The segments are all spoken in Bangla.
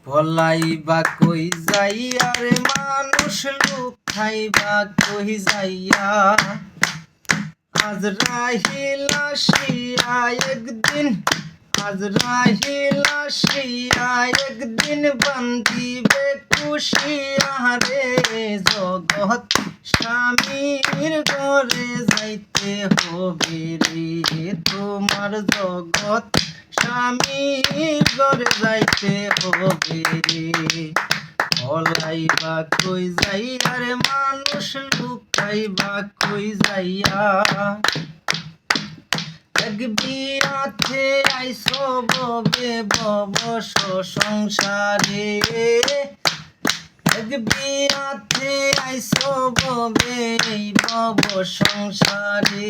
ভলাইবা কই যাইয়া রে মানুষ লুকাইবা কই যাইয়া আজরাইল আসিয়া একদিন একদিন বান্ধিবে কুশিয়া রে জগৎ স্বামীর ঘরে যাইতে হবে রে তোমার জগৎ স্বামীর ঘরে যাইতে হবে রে ভলাইবা কই যাইয়া রে মানুষ লুকাইবা কই যাইয়া এক বিয়াতে আইসো ববে বব সংসারে এক বিয়াতে আইসো ববে বব সংসারে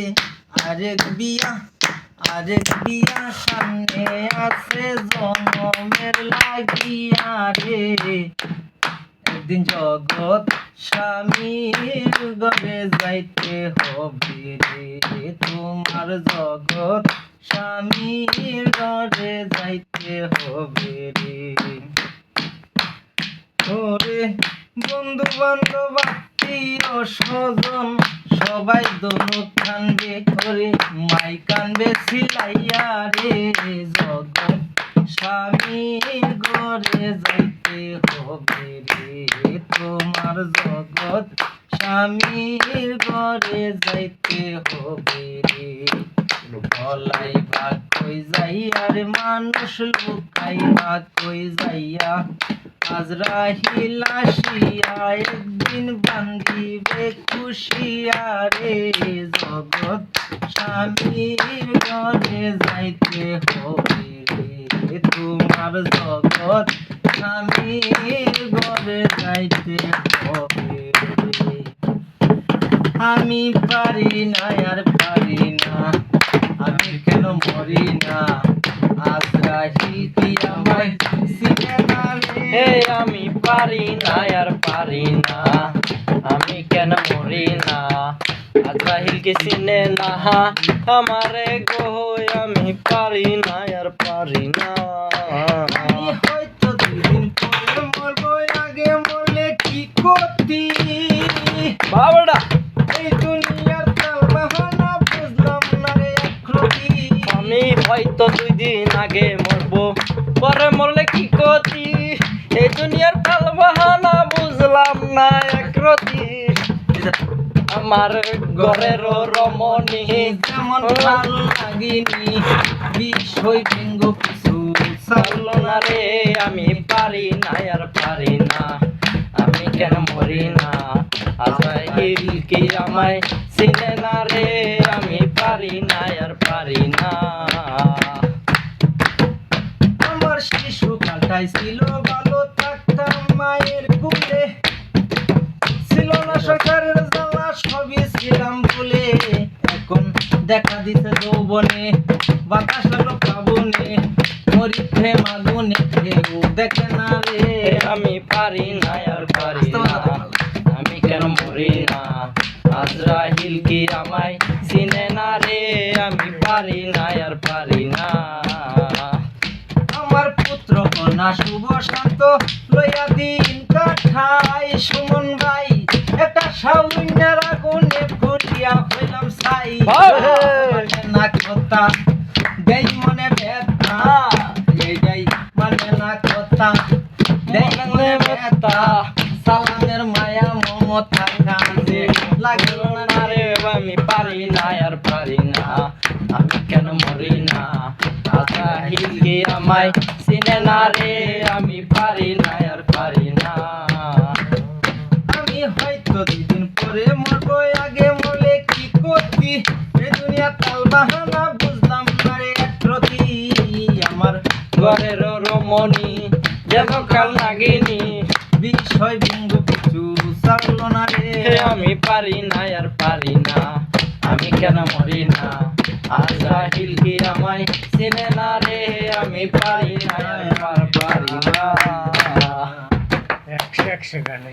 আরেক বিয়া সামনে আছে জনমের লাগিয়া রে একদিন জগৎ স্বামীর ঘরে যাইতে হবে রে তোমার জগৎ স্বামীর ঘরে যাইতে হবে রে ওরে বন্ধু বান্ধব আত্মীয় স্বজন সবাই দোনো কানবে করে মাই কানবে সিলাইয়া রে জগৎ স্বামীর ঘরে যাইতে হবে রে তোমার জগৎ স্বামীর ঘরে যাইতে হবে রে ভলাইবা কই যাইয়া রে মানুষ লুকাইবা কই যাইয়া আজরাইল আসিয়া একদিন বান্ধিবে কুশিয়া রে জগৎ স্বামীর ঘরে যাইতে হবে রে তোমার জগৎ স্বামীর ঘরে যাইতে হবে রে আমি পারি না আর পারি না আমি কেন মরি না আজরাইল কি আমায় চিনে না রে আমি পারি না আর পারি না আমি কেন মরি না আজরাইল কে চিনে না আমারে গো আমি পারি না আর পারি না আমি হয়তো দুদিন পরে মরবো আগে মরলে কি করতি বাবাডা এই দুনিয়ার তালবাহানা বুঝলাম না রে একরতি আমি হয়তো 2 দিন আগে মরবো পরে মরলে কি করতি এই দুনিয়ার কাল বাহানা বুঝলাম না একরতি আমার ঘরের রমণী যেমন ভালো লাগিনি বিষয় ভেঙ্গ কিছু চালো না রে আমি পারি না আর পারি না আমি কেন মরি না আজরাইল কি আমায় চিনে না রে আমি পারি না আর পারি না আমার শিশু কালটাই ছিল ভালো থাকতাম মায়ের কুলে ছিল না সরকারের জ্বালা সবই ছিলাম বলে এখন দেখা দিতে যৌবনে বাতাস লাগলো প্লাবনে মরি প্রেম আগুনে কেউ দেখে না রে আমি পারি না আর পারি না আমি কেন মরি না আজরাইল কি আমায় চিনে না রে আমি পারি না আর পারি না আমার পুত্র কন্যা শুভ শান্ত লইয়া দিন কাঠাই সুমন ভাই একটা সাউন্ডের আগুনে ফুটিয়া হইলাম ছাই মানে না কথা দেই মনে ব্যথা এই মানে না কথা দেই মনে ব্যথা সালামের মায়া মমতা কাঁদে লাগল না রে আমি পারি না আর পারি না আমি কেন মরি না আজরাইল কি আমায় চিনে না রে আমি পারি না আর পারি না আমি হয়তো 2 দিন পরে মরবো আগে মরলে কি করতি এই দুনিয়া তাল বাহানা বুঝলাম না রে একরতি আমার ঘরের রমণী যেন কাল নাগিনী বিষয় বিন্দু কিছু চাললো না রে আমি পারি না আর পারি না আমি কেন মরি না আজরাইল কি আমায় চিনে না রে আমি পারি না আর পারি না 100 গান